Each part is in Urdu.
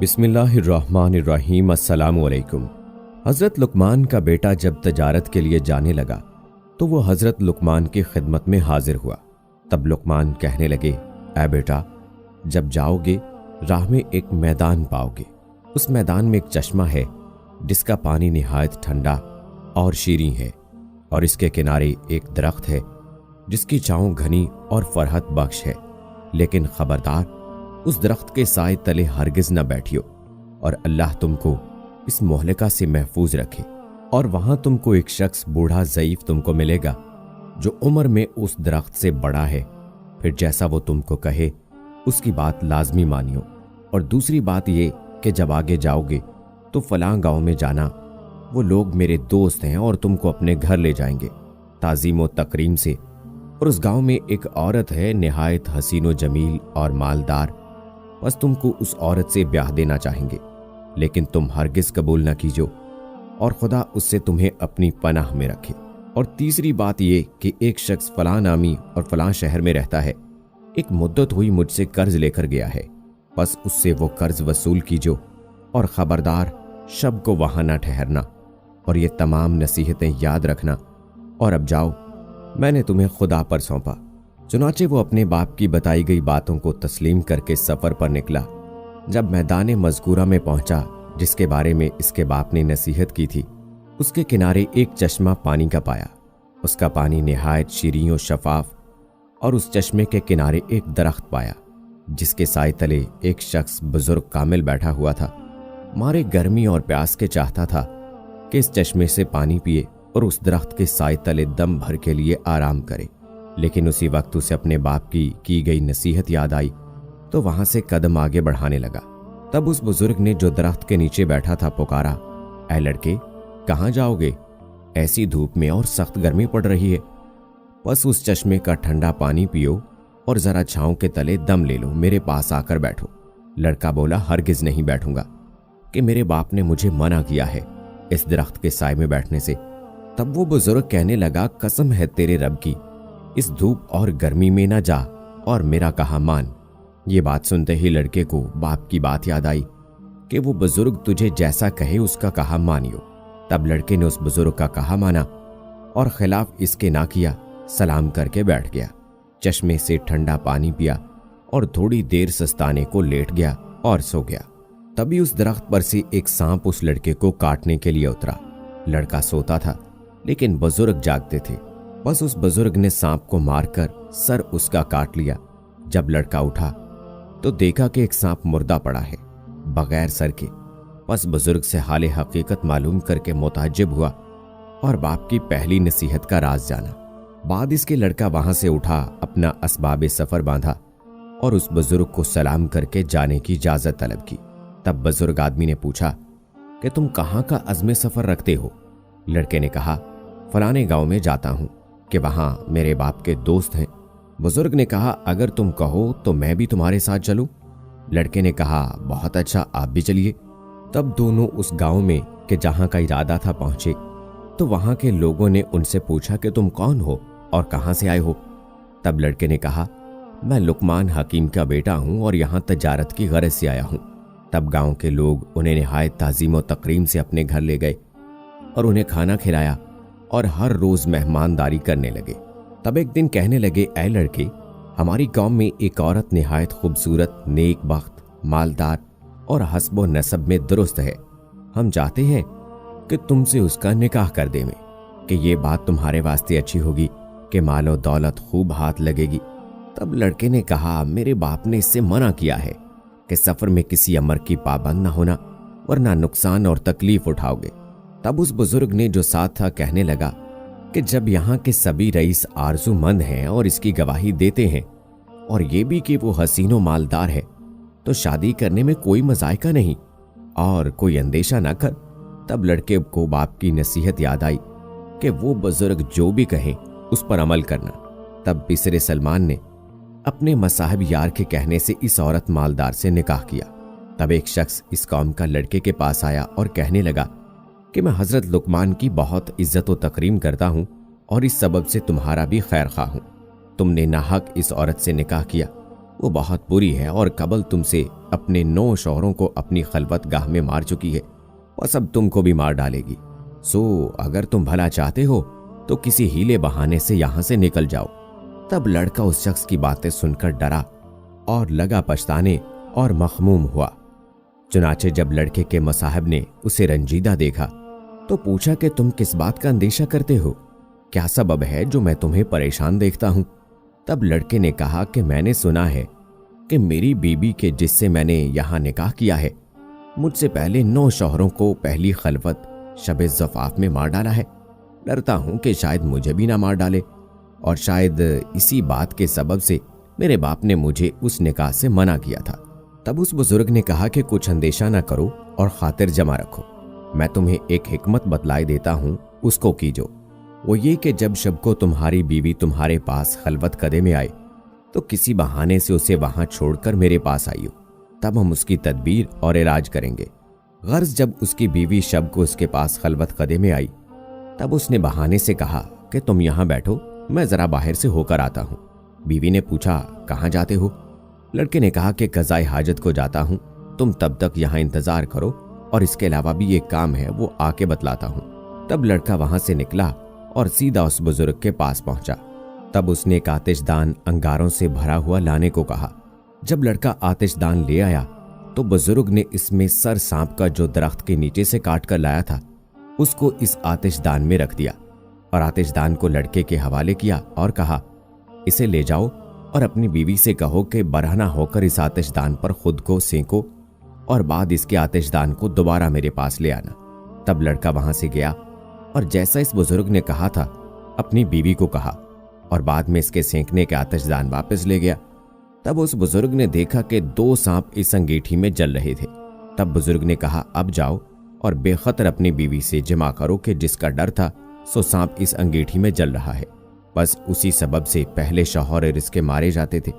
بسم اللہ الرحمن الرحیم۔ السلام علیکم۔ حضرت لقمان کا بیٹا جب تجارت کے لیے جانے لگا تو وہ حضرت لقمان کی خدمت میں حاضر ہوا۔ تب لقمان کہنے لگے، اے بیٹا، جب جاؤ گے راہ میں ایک میدان پاؤ گے۔ اس میدان میں ایک چشمہ ہے جس کا پانی نہایت ٹھنڈا اور شیریں ہے، اور اس کے کنارے ایک درخت ہے جس کی چھاؤں گھنی اور فرحت بخش ہے، لیکن خبردار، اس درخت کے سائے تلے ہرگز نہ بیٹھیو، اور اللہ تم کو اس مہلکہ سے محفوظ رکھے۔ اور وہاں تم کو ایک شخص بوڑھا ضعیف تم کو ملے گا جو عمر میں اس درخت سے بڑا ہے، پھر جیسا وہ تم کو کہے اس کی بات لازمی مانیو۔ اور دوسری بات یہ کہ جب آگے جاؤ گے تو فلاں گاؤں میں جانا، وہ لوگ میرے دوست ہیں اور تم کو اپنے گھر لے جائیں گے تعظیم و تکریم سے۔ اور اس گاؤں میں ایک عورت ہے نہایت حسین و جمیل اور مالدار، بس تم کو اس عورت سے بیاہ دینا چاہیں گے، لیکن تم ہرگز قبول نہ کیجو، اور خدا اس سے تمہیں اپنی پناہ میں رکھے۔ اور تیسری بات یہ کہ ایک شخص فلاں نامی اور فلاں شہر میں رہتا ہے، ایک مدت ہوئی مجھ سے قرض لے کر گیا ہے، بس اس سے وہ قرض وصول کیجو، اور خبردار شب کو وہاں نہ ٹھہرنا، اور یہ تمام نصیحتیں یاد رکھنا، اور اب جاؤ، میں نے تمہیں خدا پر سونپا۔ چنانچہ وہ اپنے باپ کی بتائی گئی باتوں کو تسلیم کر کے سفر پر نکلا۔ جب میدان مذکورہ میں پہنچا جس کے بارے میں اس کے باپ نے نصیحت کی تھی، اس کے کنارے ایک چشمہ پانی کا پایا۔ اس کا پانی نہایت شیریں و شفاف، اور اس چشمے کے کنارے ایک درخت پایا جس کے سائے تلے ایک شخص بزرگ کامل بیٹھا ہوا تھا، مارے گرمی اور پیاس کے چاہتا تھا کہ اس چشمے سے پانی پیے اور اس درخت کے سائے تلے دم بھر کے لیے آرام کرے، لیکن اسی وقت اسے اپنے باپ کی گئی نصیحت یاد آئی تو وہاں سے قدم آگے بڑھانے لگا۔ تب اس بزرگ نے جو درخت کے نیچے بیٹھا تھا پکارا، اے لڑکے، کہاں جاؤ گے؟ ایسی دھوپ میں اور سخت گرمی پڑ رہی ہے، بس اس چشمے کا ٹھنڈا پانی پیو اور ذرا چھاؤں کے تلے دم لے لو، میرے پاس آ کر بیٹھو۔ لڑکا بولا، ہرگز نہیں بیٹھوں گا، کہ میرے باپ نے مجھے منع کیا ہے اس درخت کے سائے میں بیٹھنے سے۔ تب وہ بزرگ کہنے لگا، قسم ہے تیرے رب کی، اس دھوپ اور گرمی میں نہ جا اور میرا کہا مان۔ یہ بات سنتے ہی لڑکے کو باپ کی بات یاد آئی کہ وہ بزرگ تجھے جیسا کہے اس کا کہا مانیو۔ تب لڑکے نے اس بزرگ کا کہا مانا اور خلاف اس کے نہ کیا، سلام کر کے بیٹھ گیا، چشمے سے ٹھنڈا پانی پیا اور تھوڑی دیر سستانے کو لیٹ گیا اور سو گیا۔ تبھی اس درخت پر سے ایک سانپ اس لڑکے کو کاٹنے کے لیے اترا۔ لڑکا سوتا تھا لیکن بزرگ جاگتے تھے، بس اس بزرگ نے سانپ کو مار کر سر اس کا کاٹ لیا۔ جب لڑکا اٹھا تو دیکھا کہ ایک سانپ مردہ پڑا ہے بغیر سر کے، بس بزرگ سے حال حقیقت معلوم کر کے متعجب ہوا اور باپ کی پہلی نصیحت کا راز جانا۔ بعد اس کے لڑکا وہاں سے اٹھا، اپنا اسباب سفر باندھا اور اس بزرگ کو سلام کر کے جانے کی اجازت طلب کی۔ تب بزرگ آدمی نے پوچھا کہ تم کہاں کا عزم سفر رکھتے ہو؟ لڑکے نے کہا، فلانے گاؤں میں جاتا ہوں کہ وہاں میرے باپ کے دوست ہیں۔ بزرگ نے کہا، اگر تم کہو تو میں بھی تمہارے ساتھ چلوں؟ لڑکے نے کہا، بہت اچھا، آپ بھی چلیے۔ تب دونوں اس گاؤں میں کہ جہاں کا ارادہ تھا پہنچے، تو وہاں کے لوگوں نے ان سے پوچھا کہ تم کون ہو اور کہاں سے آئے ہو؟ تب لڑکے نے کہا، میں لقمان حکیم کا بیٹا ہوں اور یہاں تجارت کی غرض سے آیا ہوں۔ تب گاؤں کے لوگ انہیں نہایت تعظیم و تکریم سے اپنے گھر لے گئے اور انہیں کھانا کھلایا اور ہر روز مہمانداری کرنے لگے۔ تب ایک دن کہنے لگے، اے لڑکے، ہماری قوم میں ایک عورت نہایت خوبصورت، نیک بخت، مالدار اور حسب و نسب میں درست ہے۔ ہم چاہتے ہیں کہ تم سے اس کا نکاح کر دیں کہ یہ بات تمہارے واسطے اچھی ہوگی کہ مال و دولت خوب ہاتھ لگے گی۔ تب لڑکے نے کہا، میرے باپ نے اس سے منع کیا ہے کہ سفر میں کسی امر کی پابند نہ ہونا، ورنہ نقصان اور تکلیف اٹھاؤ گے۔ تب اس بزرگ نے جو ساتھ تھا کہنے لگا کہ جب یہاں کے سبھی رئیس آرزو مند ہیں اور اس کی گواہی دیتے ہیں، اور یہ بھی کہ وہ حسین و مالدار ہے، تو شادی کرنے میں کوئی مذائقہ نہیں اور کوئی اندیشہ نہ کر۔ تب لڑکے کو باپ کی نصیحت یاد آئی کہ وہ بزرگ جو بھی کہیں اس پر عمل کرنا۔ تب بسر سلمان نے اپنے مصاحب یار کے کہنے سے اس عورت مالدار سے نکاح کیا۔ تب ایک شخص اس قوم کا لڑکے کے پاس آیا اور کہنے لگا کہ میں حضرت لقمان کی بہت عزت و تکریم کرتا ہوں اور اس سبب سے تمہارا بھی خیر خواہ ہوں۔ تم نے ناحق اس عورت سے نکاح کیا وہ بہت بری ہے اور قبل تم سے اپنے 9 شوہروں کو اپنی خلوت گاہ میں مار چکی ہے، بس اب تم کو بھی مار ڈالے گی۔ سو اگر تم بھلا چاہتے ہو تو کسی ہیلے بہانے سے یہاں سے نکل جاؤ۔ تب لڑکا اس شخص کی باتیں سن کر ڈرا اور لگا پچھتانے اور مخموم ہوا۔ چنانچہ جب لڑکے کے مصاحب نے اسے رنجیدہ دیکھا تو پوچھا کہ تم کس بات کا اندیشہ کرتے ہو؟ کیا سبب ہے جو میں تمہیں پریشان دیکھتا ہوں؟ تب لڑکے نے کہا کہ میں نے سنا ہے کہ میری بیوی کے جس سے میں نے یہاں نکاح کیا ہے، مجھ سے پہلے 9 شوہروں کو پہلی خلوت شب زفاف میں مار ڈالا ہے۔ ڈرتا ہوں کہ شاید مجھے بھی نہ مار ڈالے، اور شاید اسی بات کے سبب سے میرے باپ نے مجھے اس نکاح سے منع کیا تھا۔ تب اس بزرگ نے کہا کہ کچھ اندیشہ نہ کرو اور خاطر جمع رکھو، میں تمہیں ایک حکمت بتلائے دیتا ہوں، اس کو کیجو۔ وہ یہ کہ جب شب کو تمہاری بیوی تمہارے پاس خلوت قدے میں آئے تو کسی بہانے سے اسے وہاں چھوڑ کر میرے پاس آئیو، تب ہم اس کی تدبیر اور علاج کریں گے۔ غرض جب اس کی بیوی شب کو اس کے پاس خلوت قدے میں آئی تب اس نے بہانے سے کہا کہ تم یہاں بیٹھو، میں ذرا باہر سے ہو کر آتا ہوں۔ بیوی نے پوچھا کہاں جاتے ہو؟ لڑکے نے کہا کہ قضائے حاجت کو جاتا ہوں، تم تب تک یہاں انتظار کرو، اور اس کے علاوہ بھی ایک کام ہے وہ آ کے بتلاتا ہوں۔ تب لڑکا وہاں سے نکلا اور سیدھا اس بزرگ کے پاس پہنچا۔ تب اس نے ایک آتش دان انگاروں سے بھرا ہوا لانے کو کہا۔ جب لڑکا آتش دان لے آیا تو بزرگ نے اس میں سر سانپ کا جو درخت کے نیچے سے کاٹ کر لایا تھا اس کو اس آتش دان میں رکھ دیا، اور آتش دان کو لڑکے کے حوالے کیا اور کہا اسے لے جاؤ اور اپنی بیوی سے کہو کہ برہنہ ہو کر اس آتش دان پر خود کو سینکو، اور بعد اس کے آتش دان کو دوبارہ میرے پاس لے آنا۔ تب لڑکا وہاں سے گیا اور جیسا اس بزرگ نے کہا تھا اپنی بیوی کو کہا، اور بعد میں اس کے سینکنے کے آتش دان واپس لے گیا۔ تب اس بزرگ نے دیکھا کہ 2 سانپ اس انگیٹھی میں جل رہے تھے۔ تب بزرگ نے کہا اب جاؤ اور بے خطر اپنی بیوی سے جمع کرو کہ جس کا ڈر تھا سو سانپ اس انگیٹھی میں جل رہا ہے، بس اسی سبب سے پہلے شوہر اس کے مارے جاتے تھے۔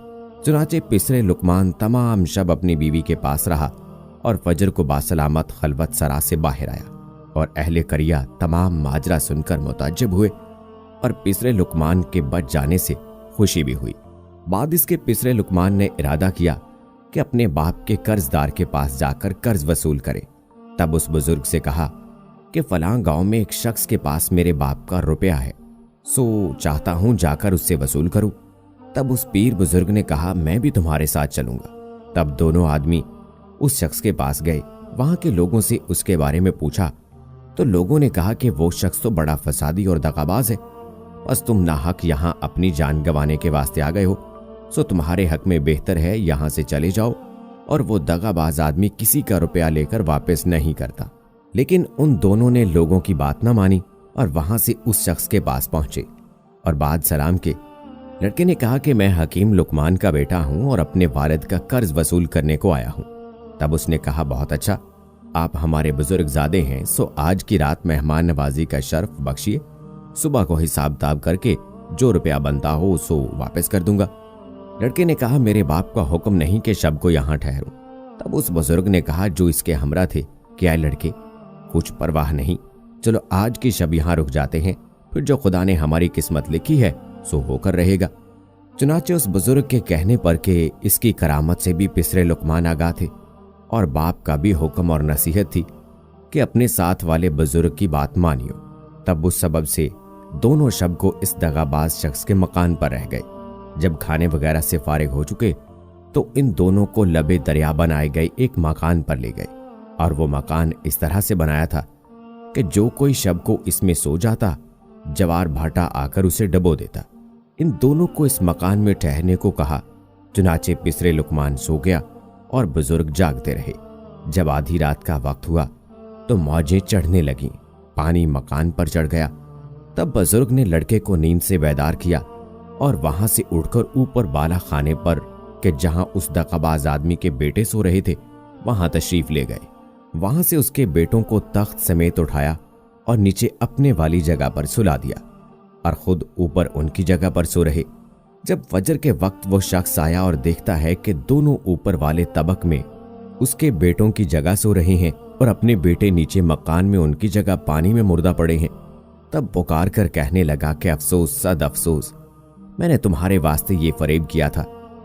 چنانچہ پسرے لقمان تمام شب اپنی بیوی کے پاس رہا اور فجر کو باسلامت خلوت سرا سے باہر آیا، اور اہل قریہ تمام ماجرا سن کر متعجب ہوئے اور پسرے لقمان کے بچ جانے سے خوشی بھی ہوئی۔ بعد اس کے پسرے لقمان نے ارادہ کیا کہ اپنے باپ کے قرض دار کے پاس جا کر قرض وصول کرے۔ تب اس بزرگ سے کہا کہ فلاں گاؤں میں ایک شخص کے پاس میرے باپ کا روپیہ ہے، سو چاہتا ہوں جا کر اس سے وصول کروں۔ تب اس پیر بزرگ نے کہا میں بھی تمہارے ساتھ چلوں گا۔ تب دونوں آدمی اس شخص کے پاس گئے، وہاں کے لوگوں سے اس کے بارے میں پوچھا تو لوگوں نے کہا کہ وہ شخص تو بڑا فسادی اور دغاباز ہے، بس تم ناحق یہاں اپنی جان گنوانے کے واسطے آ گئے ہو، سو تمہارے حق میں بہتر ہے یہاں سے چلے جاؤ، اور وہ دغاباز آدمی کسی کا روپیہ لے کر واپس نہیں کرتا۔ لیکن ان دونوں نے لوگوں کی بات نہ مانی اور وہاں سے اس شخص کے پاس پہنچے اور بعد سلام کے لڑکے نے کہا کہ میں حکیم لقمان کا بیٹا ہوں اور اپنے والد کا قرض وصول کرنے کو آیا ہوں۔ تب اس نے کہا بہت اچھا، آپ ہمارے بزرگ زادے ہیں، سو آج کی رات مہمان نوازی کا شرف بخشیے، صبح کو حساب تاب کر کے جو روپیہ بنتا ہو سو واپس کر دوں گا۔ لڑکے نے کہا میرے باپ کا حکم نہیں کہ شب کو یہاں ٹھہروں۔ تب اس بزرگ نے کہا جو اس کے ہمراہ تھے کیا لڑکے کچھ پرواہ نہیں، چلو آج کی شب یہاں رک جاتے ہیں، پھر جو خدا نے ہماری قسمت لکھی ہے سو ہو کر رہے گا۔ چنانچہ اس بزرگ کے کہنے پر کہ اس کی کرامت سے بھی پسرے لقمان آگاہ تھے اور باپ کا بھی حکم اور نصیحت تھی کہ اپنے ساتھ والے بزرگ کی بات مانیو، تب اس سبب سے دونوں شب کو اس دغاباز شخص کے مکان پر رہ گئے۔ جب کھانے وغیرہ سے فارغ ہو چکے تو ان دونوں کو لبے دریا بنائے گئے ایک مکان پر لے گئے، اور وہ مکان اس طرح سے بنایا تھا کہ جو کوئی شب کو اس میں سو جاتا جوار بھاٹا آ کر اسے ڈبو دیتا۔ ان دونوں کو اس مکان میں ٹھہرنے کو کہا، چنانچہ پسرے لقمان سو گیا اور بزرگ جاگتے رہے۔ جب آدھی رات کا وقت ہوا تو موجیں چڑھنے لگیں، پانی مکان پر چڑھ گیا۔ تب بزرگ نے لڑکے کو نیند سے بیدار کیا اور وہاں سے اٹھ کر اوپر بالا خانے پر کہ جہاں اس دغاباز آدمی کے بیٹے سو رہے تھے وہاں تشریف لے گئے۔ وہاں سے اس کے بیٹوں کو تخت سمیت اٹھایا اور نیچے اپنے والی جگہ پر سلا دیا اور خود اوپر ان کی جگہ پر سو رہے۔ جب فجر کے وقت وہ شخص آیا اور دیکھتا ہے کہ دونوں اوپر والے طبق میں اس کے بیٹوں کی جگہ سو رہے ہیں اور اپنے بیٹے نیچے مکان میں ان کی جگہ پانی میں مردہ پڑے ہیں، تب پکار کر کہنے لگا کہ افسوس صد افسوس، میں نے تمہارے واسطے یہ فریب کیا تھا